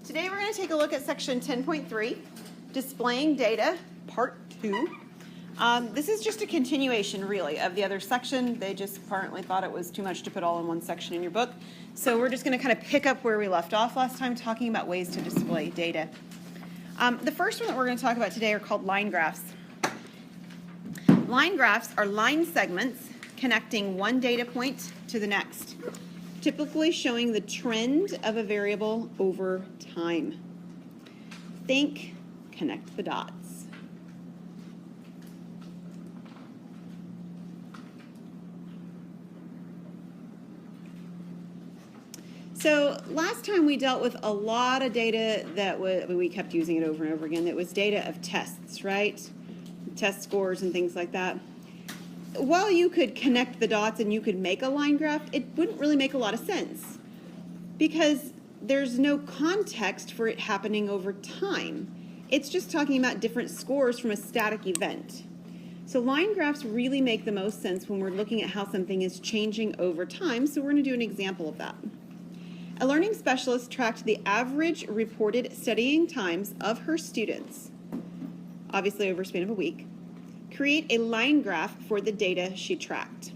Today we're going to take a look at section 10.3, Displaying Data, Part 2. This is just a continuation, really, of the other section. They just apparently thought it was too much to put all in one section in your book. So we're just going to kind of pick up where we left off last time, talking about ways to display data. The first one that we're going to talk about today are called line graphs. Line graphs are line segments connecting one data point to the next, typically showing the trend of a variable over time. Think, connect the dots. So last time we dealt with a lot of data that we kept using it over and over again. That was data of tests, right? Test scores and things like that. While you could connect the dots and you could make a line graph, it wouldn't really make a lot of sense because there's no context for it happening over time. It's just talking about different scores from a static event. So line graphs really make the most sense when we're looking at how something is changing over time. So we're going to do an example of that. A learning specialist tracked the average reported studying times of her students, obviously over a span of a week. Create a line graph for the data she tracked.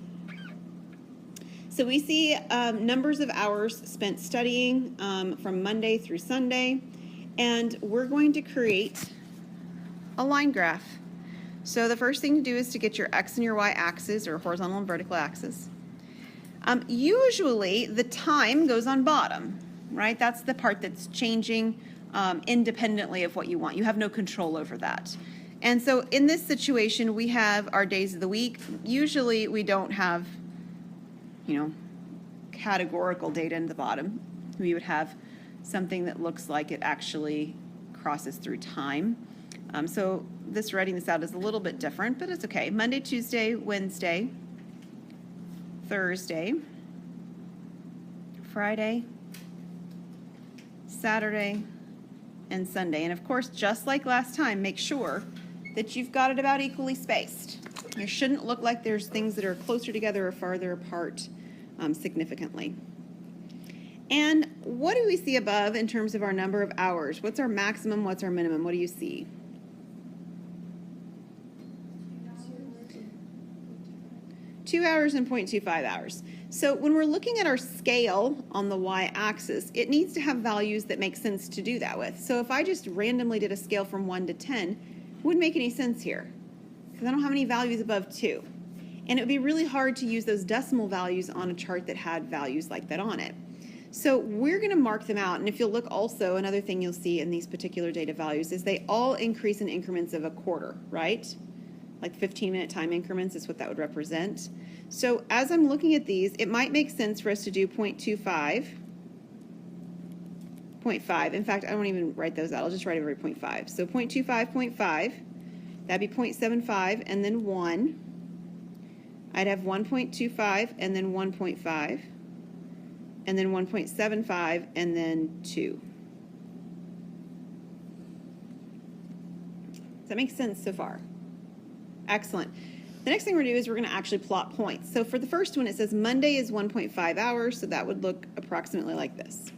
So we see numbers of hours spent studying from Monday through Sunday, and we're going to create a line graph. So the first thing to do is to get your X and your Y axis, or horizontal and vertical axis. Usually the time goes on bottom, right? That's the part that's changing independently of what you want. You have no control over that. And so in this situation, we have our days of the week. Usually we don't have, categorical data in the bottom. We would have something that looks like it actually crosses through time. So writing this out is a little bit different, but it's okay. Monday, Tuesday, Wednesday, Thursday, Friday, Saturday, and Sunday. And of course, just like last time, make sure that you've got it about equally spaced. It shouldn't look like there's things that are closer together or farther apart significantly. And what do we see above in terms of our number of hours? What's our maximum? What's our minimum? What do you see? 2 hours and 0.25 hours. So when we're looking at our scale on the y-axis, it needs to have values that make sense to do that with. So if I just randomly did a scale from 1 to 10, it wouldn't make any sense here because I don't have any values above 2. And it would be really hard to use those decimal values on a chart that had values like that on it. So we're going to mark them out. And if you'll look also, another thing you'll see in these particular data values is they all increase in increments of a quarter, right? Like 15-minute time increments is what that would represent. So as I'm looking at these, it might make sense for us to do 0.25, 0.5. In fact, I won't even write those out. I'll just write every 0.5. So 0.25, 0.5. That'd be 0.75 and then 1. I'd have 1.25 and then 1.5. And then 1.75 and then 2. Does that make sense so far? Excellent. The next thing we're going to do is we're going to actually plot points. So for the first one, it says Monday is 1.5 hours, so that would look approximately like this.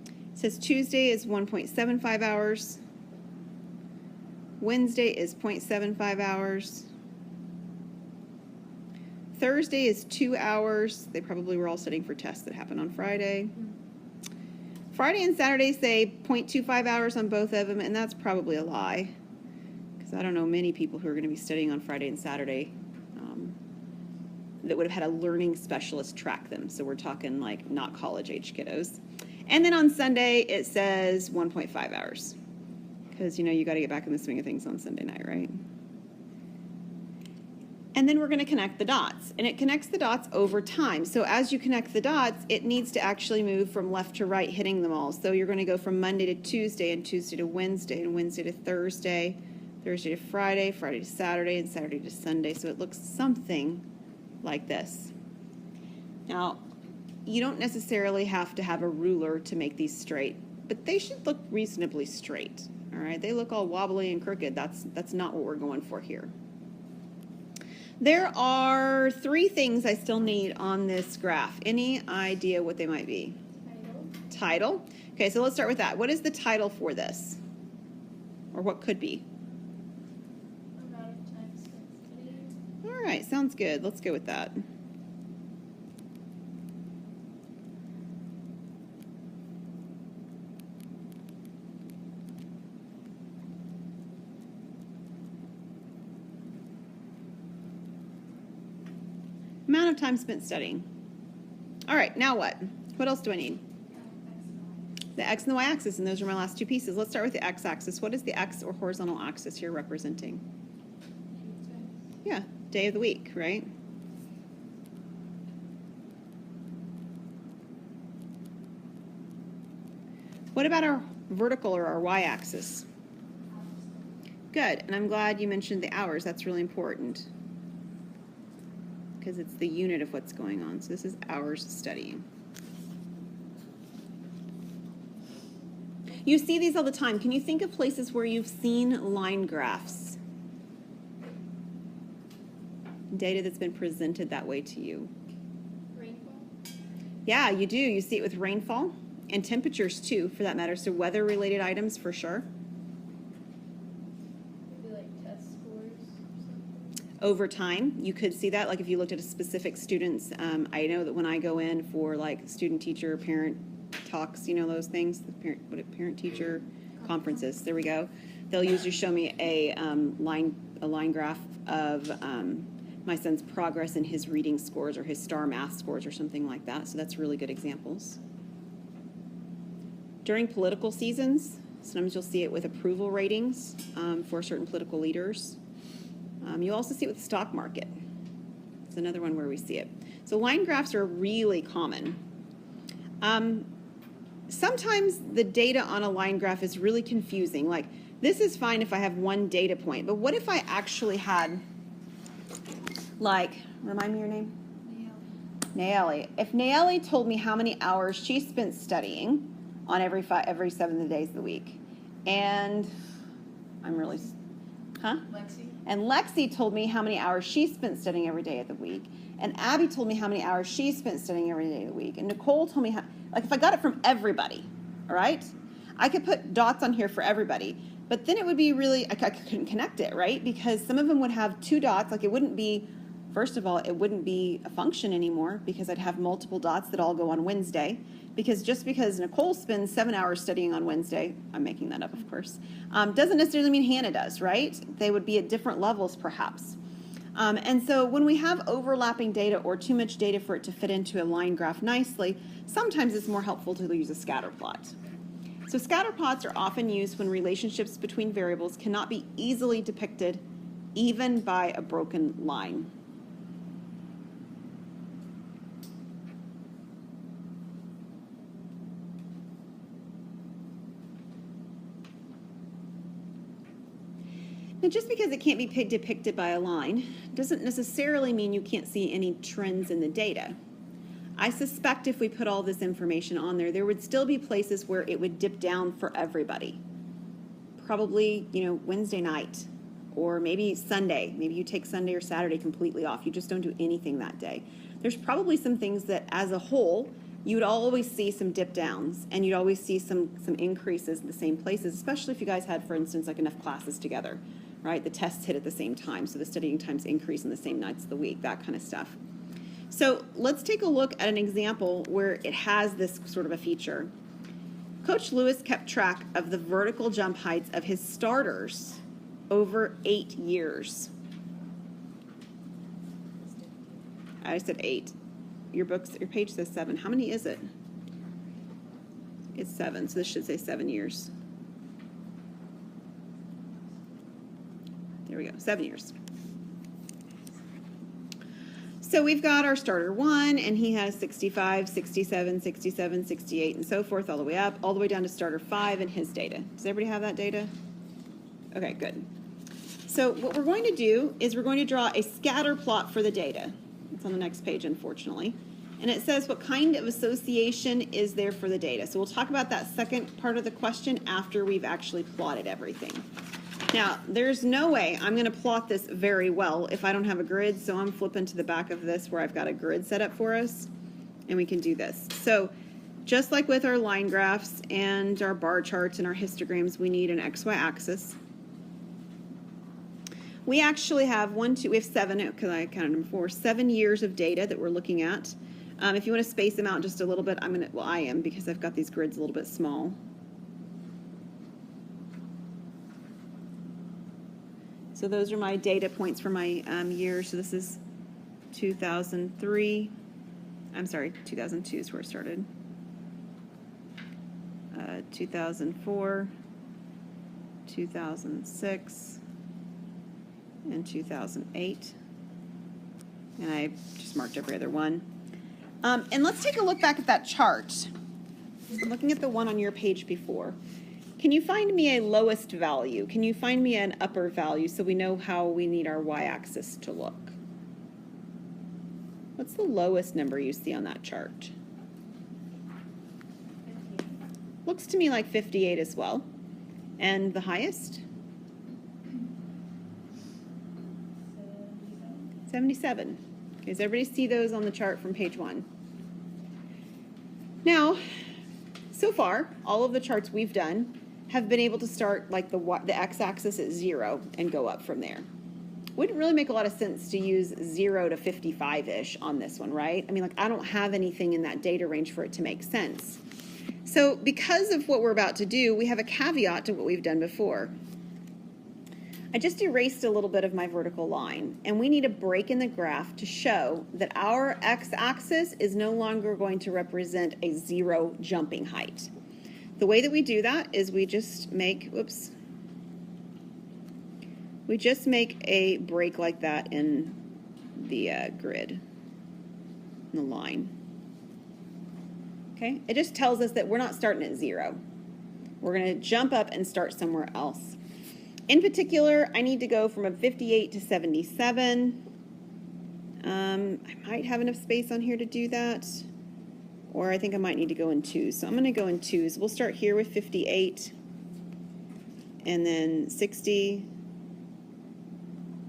It says Tuesday is 1.75 hours. Wednesday is 0.75 hours. Thursday is 2 hours. They probably were all studying for tests that happened on Friday. Friday and Saturday say 0.25 hours on both of them, and that's probably a lie. I don't know many people who are going to be studying on Friday and Saturday that would have had a learning specialist track them. So we're talking like not college-age kiddos. And then on Sunday, it says 1.5 hours. Because, you got to get back in the swing of things on Sunday night, right? And then we're going to connect the dots. And it connects the dots over time. So as you connect the dots, it needs to actually move from left to right, hitting them all. So you're going to go from Monday to Tuesday, and Tuesday to Wednesday, and Wednesday to Thursday, Thursday to Friday, Friday to Saturday, and Saturday to Sunday. So it looks something like this. Now, you don't necessarily have to have a ruler to make these straight, but they should look reasonably straight. All right, they look all wobbly and crooked. That's not what we're going for here. There are 3 things I still need on this graph. Any idea what they might be? Title. Okay, so let's start with that. What is the title for this? Or what could be? Amount of time spent studying. All right, sounds good. Let's go with that. Amount of time spent studying. All right, now what? What else do I need? The x and the y-axis, and those are my last two pieces. Let's start with the x-axis. What is the x or horizontal axis here representing? Yeah, day of the week, right? What about our vertical or our y-axis? Good, and I'm glad you mentioned the hours. That's really important because it's the unit of what's going on. So this is hours studying. You see these all the time. Can you think of places where you've seen line graphs? Data that's been presented that way to you. Rainfall. Yeah, you do. You see it with rainfall and temperatures too, for that matter. So weather-related items for sure. Maybe like test scores or something. Over time, you could see that. Like if you looked at a specific student's, I know that when I go in for like student-teacher, parent talks, you know those things, the parent-teacher conferences. There we go. They'll usually show me a line graph of my son's progress in his reading scores or his STAR math scores or something like that. So that's really good examples. During political seasons, sometimes you'll see it with approval ratings for certain political leaders. You also see it with the stock market. It's another one where we see it. So line graphs are really common. Sometimes the data on a line graph is really confusing. Like, this is fine if I have one data point, but what if I actually had, like, remind me your name? Nayeli. If Nayeli told me how many hours she spent studying on every 7 days of the week, and I'm really, Lexi. And Lexi told me how many hours she spent studying every day of the week, and Abby told me how many hours she spent studying every day of the week, and Nicole told me how, like if I got it from everybody, all right? I could put dots on here for everybody, but then it would be really, I couldn't connect it, right? Because some of them would have 2 dots, like it wouldn't be, first of all, it wouldn't be a function anymore because I'd have multiple dots that all go on Wednesday. Because just because Nicole spends 7 hours studying on Wednesday, I'm making that up, of course, doesn't necessarily mean Hannah does, right? They would be at different levels, perhaps. And so when we have overlapping data or too much data for it to fit into a line graph nicely, sometimes it's more helpful to use a scatter plot. So scatter plots are often used when relationships between variables cannot be easily depicted even by a broken line. Now, just because it can't be depicted by a line doesn't necessarily mean you can't see any trends in the data. I suspect if we put all this information on there, there would still be places where it would dip down for everybody. Probably, Wednesday night, or maybe Sunday. Maybe you take Sunday or Saturday completely off. You just don't do anything that day. There's probably some things that, as a whole, you would always see some dip downs, and you'd always see some increases in the same places, especially if you guys had, for instance, like enough classes together, right? The tests hit at the same time, so the studying times increase in the same nights of the week, that kind of stuff. So let's take a look at an example where it has this sort of a feature. Coach Lewis kept track of the vertical jump heights of his starters over 8 years. I said 8. Your page says 7. How many is it? It's 7, so this should say 7 years. There we go, 7 years. So we've got our starter 1, and he has 65, 67, 67, 68, and so forth all the way up, all the way down to starter 5 in his data. Does everybody have that data? Okay, good. So what we're going to do is we're going to draw a scatter plot for the data. It's on the next page, unfortunately. And it says what kind of association is there for the data. So we'll talk about that second part of the question after we've actually plotted everything. Now, there's no way I'm going to plot this very well if I don't have a grid, so I'm flipping to the back of this where I've got a grid set up for us, and we can do this. So just like with our line graphs and our bar charts and our histograms, we need an XY axis. We actually have we have 7, because I counted them before, 7 years of data that we're looking at. If you want to space them out just a little bit, I am, because I've got these grids a little bit small. So those are my data points for my years. So this is 2003. I'm sorry, 2002 is where it started. 2004, 2006, and 2008. And I just marked every other one. And let's take a look back at that chart. I'm looking at the one on your page before. Can you find me a lowest value? Can you find me an upper value so we know how we need our y-axis to look? What's the lowest number you see on that chart? 58. Looks to me like 58 as well. And the highest? 77. Okay, does everybody see those on the chart from page 1? Now, so far, all of the charts we've done have been able to start like the x-axis at 0 and go up from there. Wouldn't really make a lot of sense to use 0 to 55-ish on this one, right? I mean, like, I don't have anything in that data range for it to make sense. So because of what we're about to do, we have a caveat to what we've done before. I just erased a little bit of my vertical line, and we need a break in the graph to show that our x-axis is no longer going to represent a 0 jumping height. The way that we do that is we just make, we just make a break like that in the grid, in the line. Okay, it just tells us that we're not starting at 0. We're going to jump up and start somewhere else. In particular, I need to go from a 58 to 77. I might have enough space on here to do that, or I think I might need to go in 2s. So I'm going to go in 2s. We'll start here with 58, and then 60,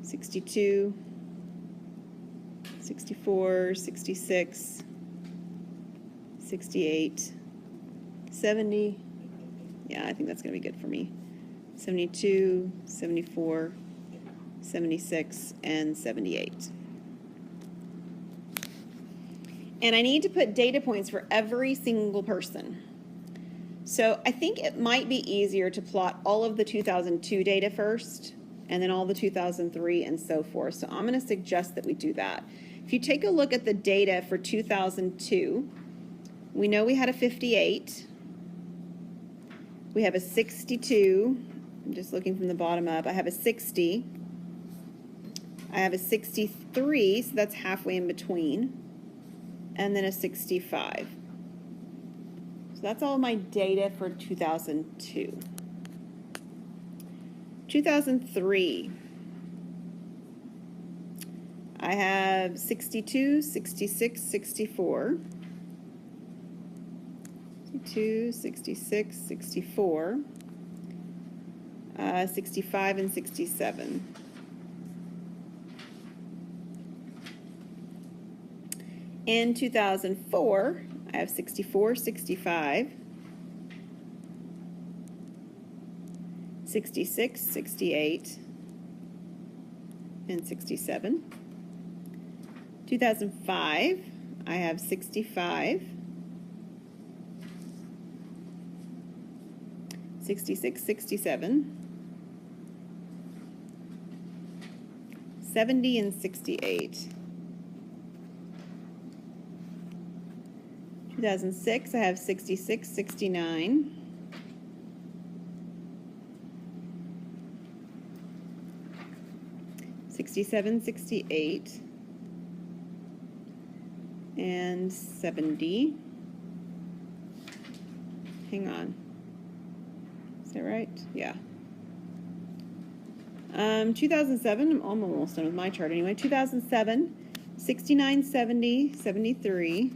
62, 64, 66, 68, 70. Yeah, I think that's going to be good for me. 72, 74, 76, and 78. And I need to put data points for every single person. So I think it might be easier to plot all of the 2002 data first, and then all the 2003 and so forth. So I'm going to suggest that we do that. If you take a look at the data for 2002, we know we had a 58. We have a 62. I'm just looking from the bottom up. I have a 60. I have a 63, so that's halfway in between. And then a 65. So that's all my data for 2002. 2003. I have 62, 66, 64. 62, 66, 64. 65 and 67. In 2004, I have 64, 65, 66, 68, and 67. 2005, I have 65, 66, 67, 70, and 68. 2006, I have 66, 69. 67, 68. And 70. Hang on. Is that right? Yeah. 2007, I'm almost done with my chart anyway. 2007, 69, 70, 73.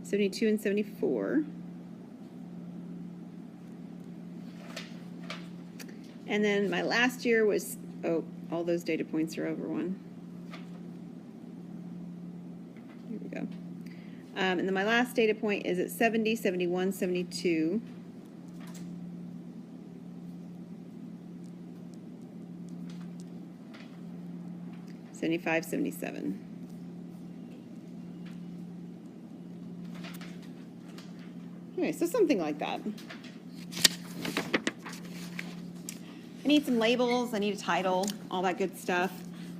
72 and 74. And then my last year was, all those data points are over 1. Here we go. And then my last data point is at 70, 71, 72. 75, 77. Okay, so something like that. I need some labels, I need a title, all that good stuff.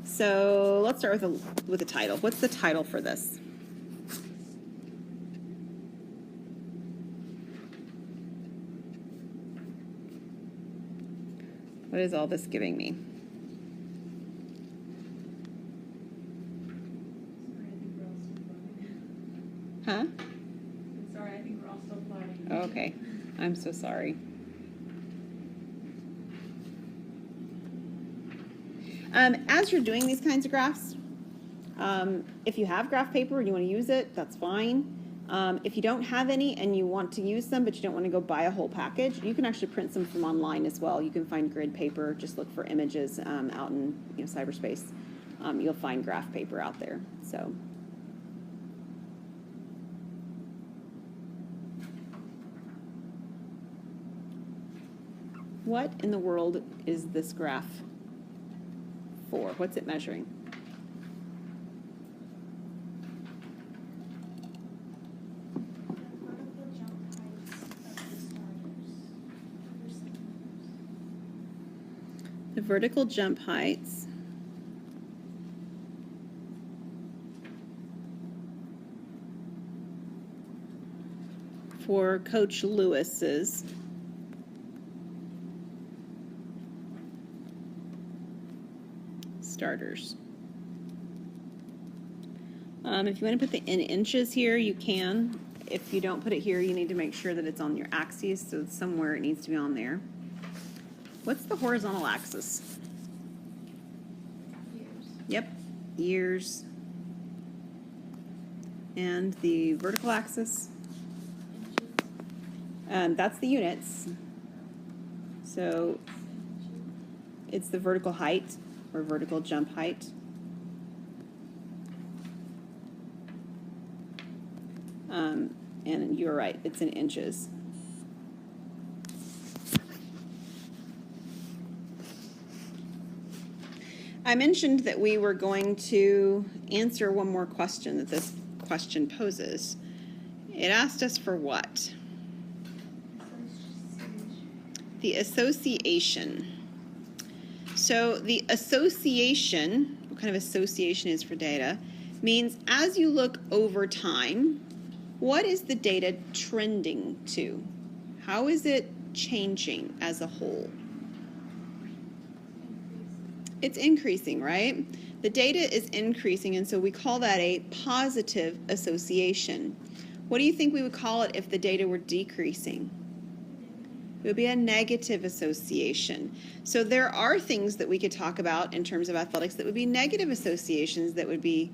So let's start with a title. What's the title for this? What is all this giving me? Huh? Sorry, I think we're all still plotting. Okay, I'm so sorry. As you're doing these kinds of graphs, if you have graph paper and you want to use it, that's fine. If you don't have any and you want to use them, but you don't want to go buy a whole package, you can actually print some from online as well. You can find grid paper. Just look for images out in cyberspace. You'll find graph paper out there. So. What in the world is this graph for? What's it measuring? The vertical jump heights for Coach Lewis's starters. If you want to put the in inches here, you can. If you don't put it here, you need to make sure that it's on your axes, so somewhere it needs to be on there. What's the horizontal axis? Years. Yep, years. And the vertical axis? Inches. That's the units. So it's the vertical height or vertical jump height. And you're right, it's in inches. I mentioned that we were going to answer one more question that this question poses. It asked us for what? The association. So the association, what kind of association is for data, means as you look over time, what is the data trending to? How is it changing as a whole? It's increasing, right? The data is increasing, and so we call that a positive association. What do you think we would call it if the data were decreasing? It would be a negative association. So there are things that we could talk about in terms of athletics that would be negative associations that would be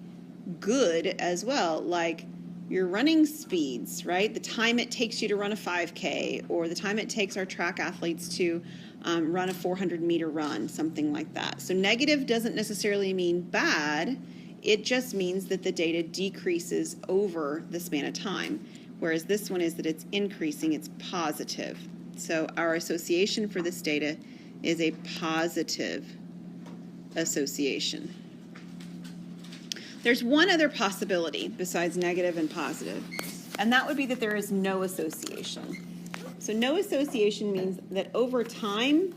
good as well, like your running speeds, right? The time it takes you to run a 5K, or the time it takes our track athletes to run a 400-meter run, something like that. So negative doesn't necessarily mean bad. It just means that the data decreases over the span of time, whereas this one is that it's increasing, it's positive. So our association for this data is a positive association. There's one other possibility besides negative and positive, and that would be that there is no association. So no association means that over time,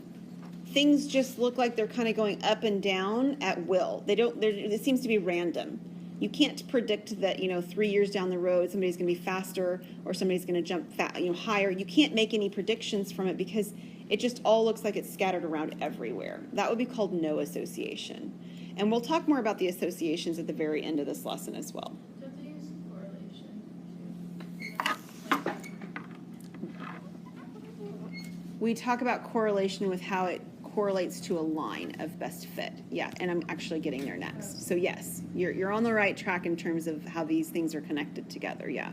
things just look like they're kind of going up and down at will. It seems to be random. You can't predict that 3 years down the road somebody's going to be faster or somebody's going to jump higher. You can't make any predictions from it because it just all looks like it's scattered around everywhere. That would be called no association. And we'll talk more about the associations at the very end of this lesson as well. Don't they use correlation too? We talk about correlation with how it correlates to a line of best fit. Yeah, and I'm actually getting there next. So yes, you're on the right track in terms of how these things are connected together, yeah.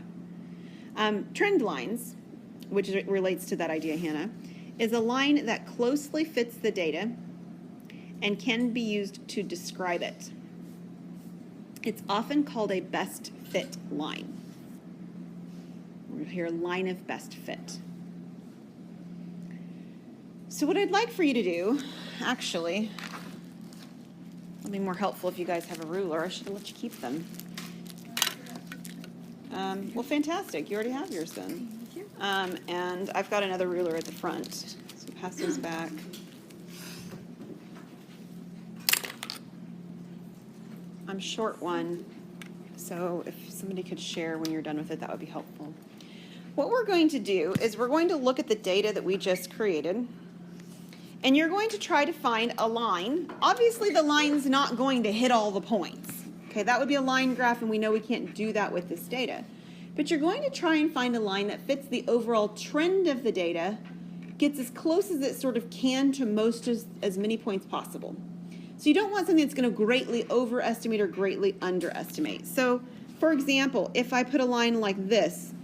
Trend lines, which relates to that idea, Hannah, is a line that closely fits the data and can be used to describe it. It's often called a best fit line. We'll hear line of best fit. So what I'd like for you to do, actually, it'll be more helpful if you guys have a ruler. I should have let you keep them. Well, fantastic. You already have yours then. Thank you. And I've got another ruler at the front. So pass those back. I'm short one, so if somebody could share when you're done with it, that would be helpful. What we're going to do is we're going to look at the data that we just created, and you're going to try to find a line. Obviously, the line's not going to hit all the points. Okay, that would be a line graph, and we know we can't do that with this data. But you're going to try and find a line that fits the overall trend of the data, gets as close as it sort of can to most as many points possible. So you don't want something that's going to greatly overestimate or greatly underestimate. So, for example, if I put a line like this,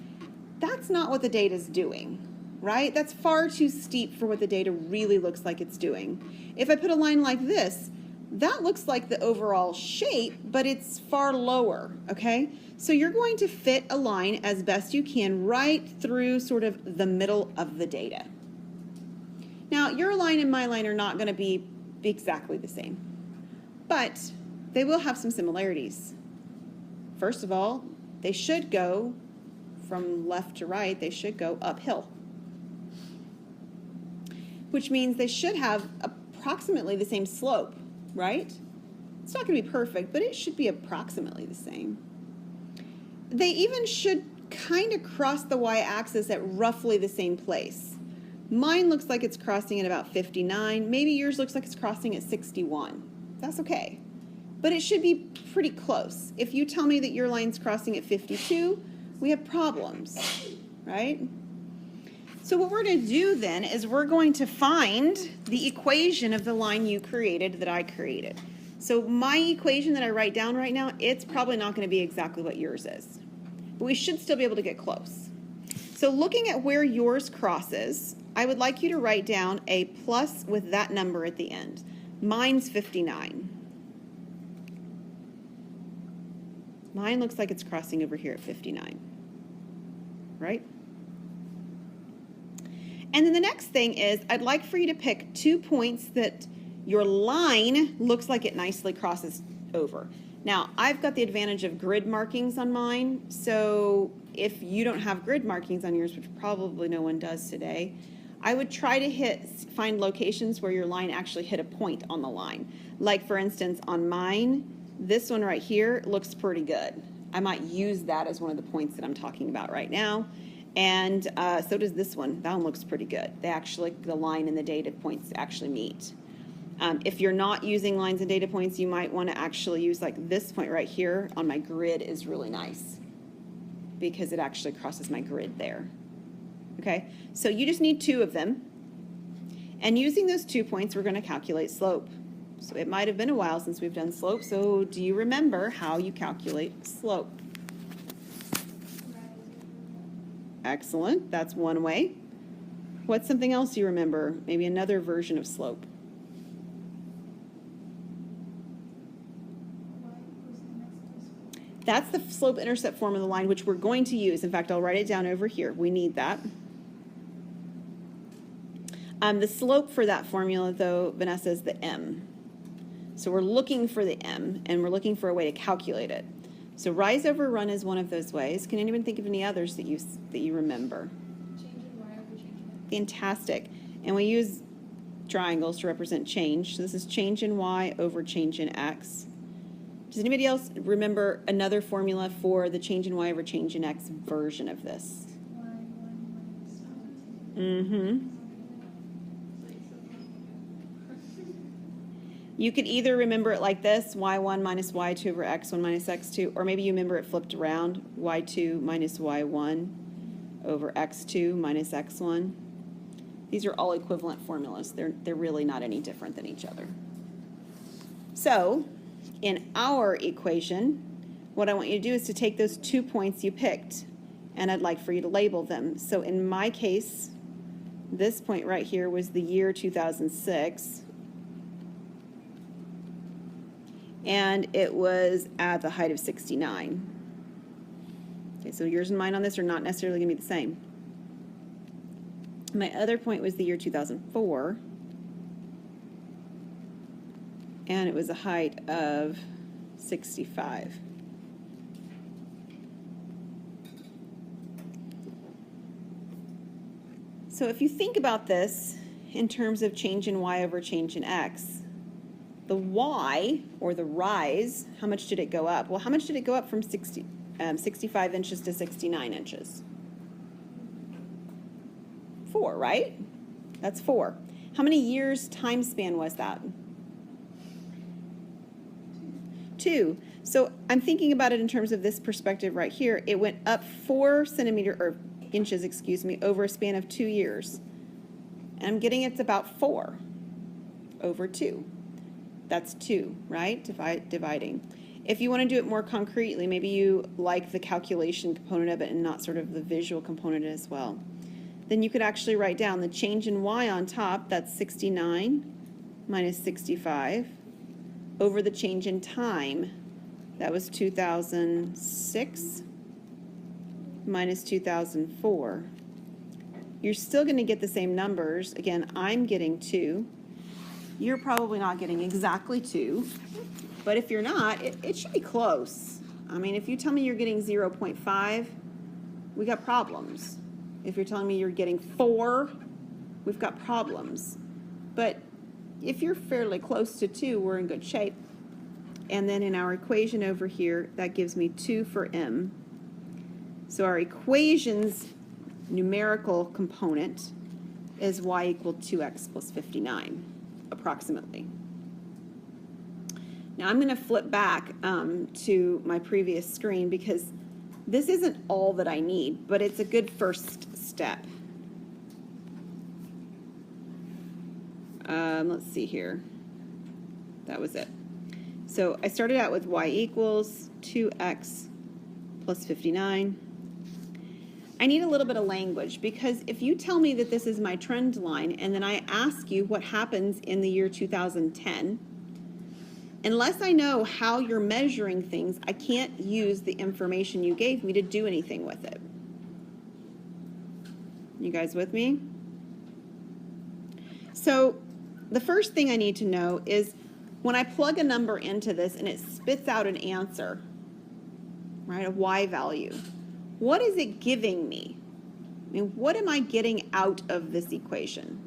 that's not what the data is doing, right? That's far too steep for what the data really looks like it's doing. If I put a line like this, that looks like the overall shape, but it's far lower, okay? So you're going to fit a line as best you can right through sort of the middle of the data. Now, your line and my line are not going to be exactly the same, but they will have some similarities. First of all, they should go from left to right, they should go uphill, which means they should have approximately the same slope, right? It's not going to be perfect, but it should be approximately the same. They even should kind of cross the y-axis at roughly the same place. Mine looks like it's crossing at about 59. Maybe yours looks like it's crossing at 61. That's okay. But it should be pretty close. If you tell me that your line's crossing at 52, we have problems, right? So what we're going to do then is we're going to find the equation of the line you created that I created. So my equation that I write down right now, it's probably not going to be exactly what yours is. But we should still be able to get close. So looking at where yours crosses, I would like you to write down a plus with that number at the end. Mine's 59. Mine looks like it's crossing over here at 59, right? And then the next thing is I'd like for you to pick 2 points that your line looks like it nicely crosses over. Now, I've got the advantage of grid markings on mine, so if you don't have grid markings on yours, which probably no one does today, I would try to find locations where your line actually hit a point on the line. Like, for instance, on mine, this one right here looks pretty good. I might use that as one of the points that I'm talking about right now. And so does this one. That one looks pretty good. The line and the data points actually meet. If you're not using lines and data points, you might want to actually use like this point right here on my grid is really nice because it actually crosses my grid there. Okay, so you just need 2 of them. And using those 2 points, we're going to calculate slope. So it might have been a while since we've done slope, so do you remember how you calculate slope? Excellent, that's one way. What's something else you remember? Maybe another version of slope. That's the slope-intercept form of the line, which we're going to use. In fact, I'll write it down over here. We need that. The slope for that formula, though, Vanessa, is the m. So we're looking for the m, and we're looking for a way to calculate it. So rise over run is one of those ways. Can anyone think of any others that you remember? Change in y over change in x. Fantastic. And we use triangles to represent change. So this is change in y over change in x. Does anybody else remember another formula for the change in y over change in x version of this? Mm-hmm. You could either remember it like this, y1 minus y2 over x1 minus x2, or maybe you remember it flipped around, y2 minus y1 over x2 minus x1. These are all equivalent formulas. They're really not any different than each other. So, in our equation, what I want you to do is to take those 2 points you picked, and I'd like for you to label them. So in my case, this point right here was the year 2006. and it was at the height of 69. Okay, so yours and mine on this are not necessarily going to be the same. My other point was the year 2004, and it was a height of 65. So if you think about this in terms of change in y over change in x, the y, or the rise, how much did it go up? Well, how much did it go up from 65 inches to 69 inches? 4, right? That's 4. How many years time span was that? 2. So I'm thinking about it in terms of this perspective right here. It went up 4 inches, over a span of 2 years. And I'm getting it's about 4 over 2. That's 2, right? Dividing. If you want to do it more concretely, maybe you like the calculation component of it and not sort of the visual component as well. Then you could actually write down the change in y on top, that's 69 minus 65, over the change in time, that was 2006 minus 2004. You're still going to get the same numbers. Again, I'm getting 2. You're probably not getting exactly 2, but if you're not, it should be close. I mean, if you tell me you're getting 0.5, we got problems. If you're telling me you're getting 4, we've got problems. But if you're fairly close to 2, we're in good shape. And then in our equation over here, that gives me 2 for m. So our equation's numerical component is y equal 2x plus 59, approximately. Now I'm going to flip back to my previous screen because this isn't all that I need, but it's a good first step. Let's see here. That was it. So I started out with y equals 2x plus 59. I need a little bit of language because if you tell me that this is my trend line and then I ask you what happens in the year 2010, unless I know how you're measuring things, I can't use the information you gave me to do anything with it. You guys with me? So the first thing I need to know is when I plug a number into this and it spits out an answer, right, a y value, what is it giving me? I mean, what am I getting out of this equation?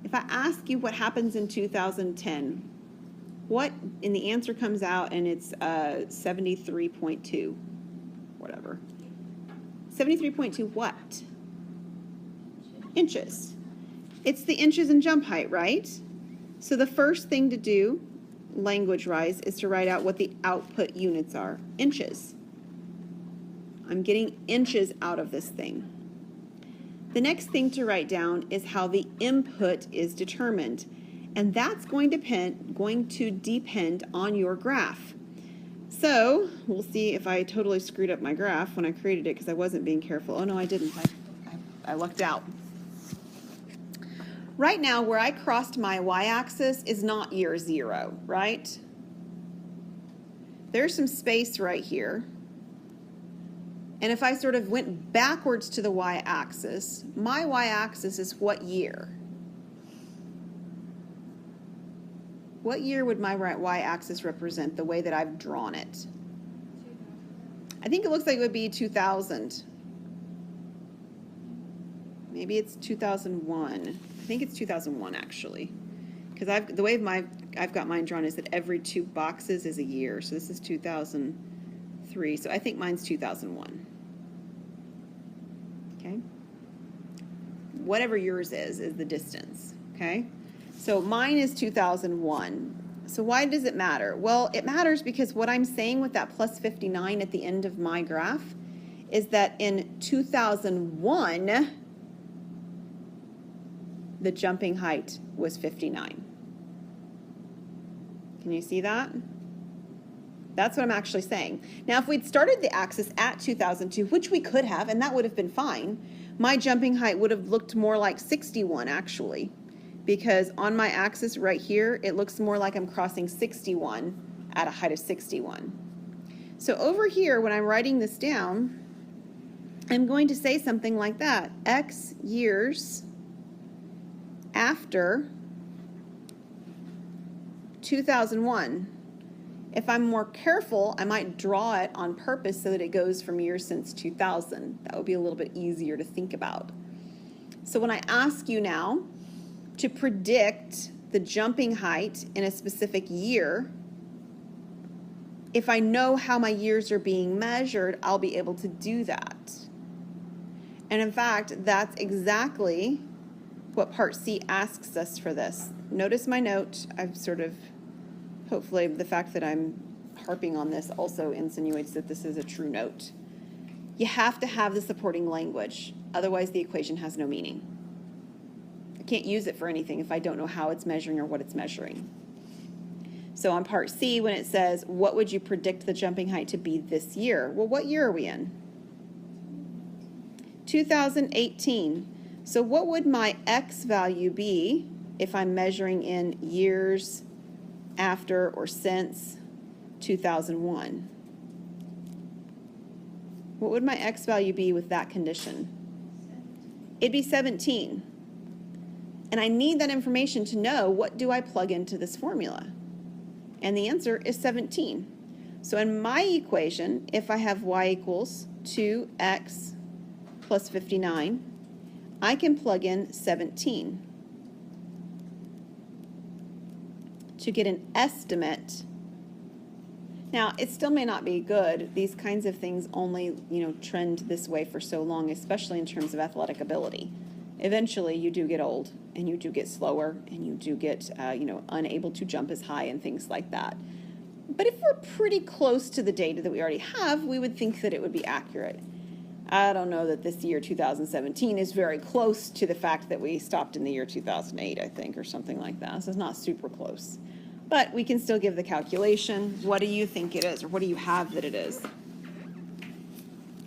If I ask you what happens in 2010, what in the answer comes out and it's 73.2, whatever. 73.2 what? Inches. It's the inches in jump height, right? So the first thing to do, language-wise, is to write out what the output units are, inches. I'm getting inches out of this thing. The next thing to write down is how the input is determined, and that's going to depend on your graph. So we'll see if I totally screwed up my graph when I created it because I wasn't being careful. Oh no, I didn't. I lucked out. Right now, where I crossed my y-axis is not year 0, right? There's some space right here. And if I sort of went backwards to the y-axis, my y-axis is what year? What year would my y-axis represent the way that I've drawn it? I think it looks like it would be 2000. Maybe it's 2001. I think it's 2001 actually, because the way I've got mine drawn is that every 2 boxes is a year. So this is 2003. So I think mine's 2001. Okay. Whatever yours is the distance. Okay. So mine is 2001. So why does it matter? Well, it matters because what I'm saying with that plus 59 at the end of my graph is that in 2001, the jumping height was 59. Can you see that? That's what I'm actually saying. Now, if we'd started the axis at 2002, which we could have, and that would have been fine, my jumping height would have looked more like 61 actually, because on my axis right here, it looks more like I'm crossing 61 at a height of 61. So over here, when I'm writing this down, I'm going to say something like that. X years after 2001. If I'm more careful, I might draw it on purpose so that it goes from years since 2000. That would be a little bit easier to think about. So when I ask you now to predict the jumping height in a specific year, if I know how my years are being measured, I'll be able to do that. And in fact, that's exactly what Part C asks us for this. Notice my note. I've sort of, hopefully the fact that I'm harping on this also insinuates that this is a true note. You have to have the supporting language, otherwise the equation has no meaning. I can't use it for anything if I don't know how it's measuring or what it's measuring. So on Part C, when it says, what would you predict the jumping height to be this year? Well, what year are we in? 2018. So what would my X value be if I'm measuring in years after or since 2001? What would my X value be with that condition? It'd be 17. And I need that information to know, what do I plug into this formula? And the answer is 17. So in my equation, if I have y equals 2x plus 59, I can plug in 17 to get an estimate. Now, it still may not be good. These kinds of things only, trend this way for so long, especially in terms of athletic ability. Eventually, you do get old, and you do get slower, and you do get, unable to jump as high and things like that. But if we're pretty close to the data that we already have, we would think that it would be accurate. I don't know that this year, 2017, is very close to the fact that we stopped in the year 2008, I think, or something like that. So it's not super close. But we can still give the calculation. What do you think it is, or what do you have that it is?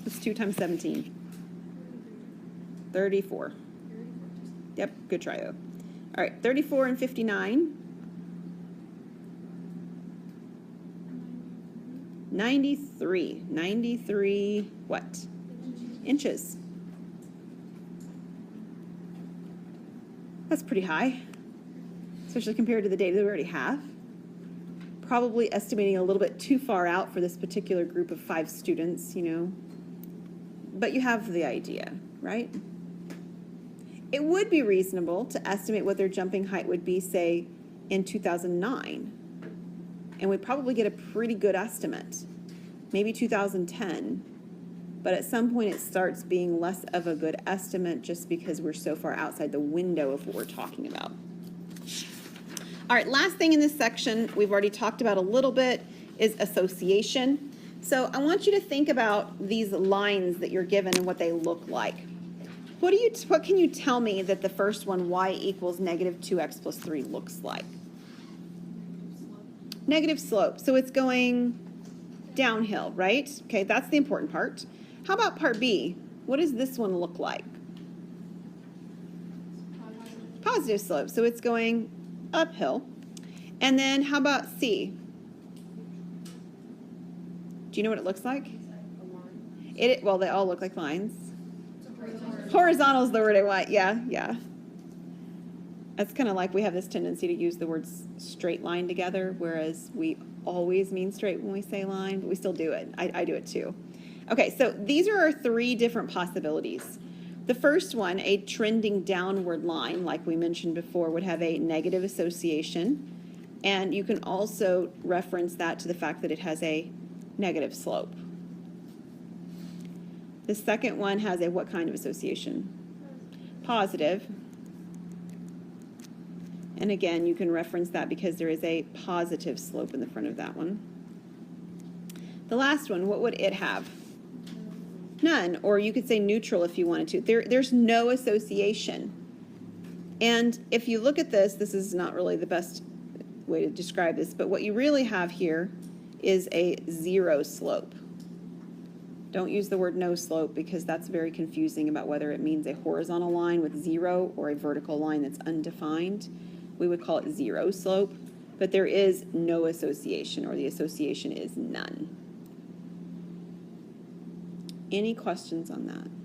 What's 2 times 17? 34. Yep, good try, though. All right, 34 and 59. 93. 93 what? Inches. That's pretty high, especially compared to the data that we already have. Probably estimating a little bit too far out for this particular group of 5 students, But you have the idea, right? It would be reasonable to estimate what their jumping height would be, say, in 2009. And we'd probably get a pretty good estimate, maybe 2010. But at some point it starts being less of a good estimate just because we're so far outside the window of what we're talking about. All right, last thing in this section we've already talked about a little bit is association. So I want you to think about these lines that you're given and what they look like. What can you tell me that the first one, y equals negative 2x plus 3, looks like? Negative slope. So it's going downhill, right? Okay, that's the important part. How about part B? What does this one look like? Positive slope. So it's going uphill. And then how about C? Do you know what it looks like? Well, they all look like lines. Horizontal is the word I want. Yeah. That's kind of like we have this tendency to use the words straight line together, whereas we always mean straight when we say line, but we still do it. I do it too. Okay, so these are our 3 different possibilities. The first one, a trending downward line, like we mentioned before, would have a negative association. And you can also reference that to the fact that it has a negative slope. The second one has a what kind of association? Positive. And again, you can reference that because there is a positive slope in the front of that one. The last one, what would it have? None, or you could say neutral if you wanted to. There's no association. And if you look at this is not really the best way to describe this, but what you really have here is a zero slope. Don't use the word no slope because that's very confusing about whether it means a horizontal line with zero or a vertical line that's undefined. We would call it zero slope, but there is no association, or the association is none. Any questions on that?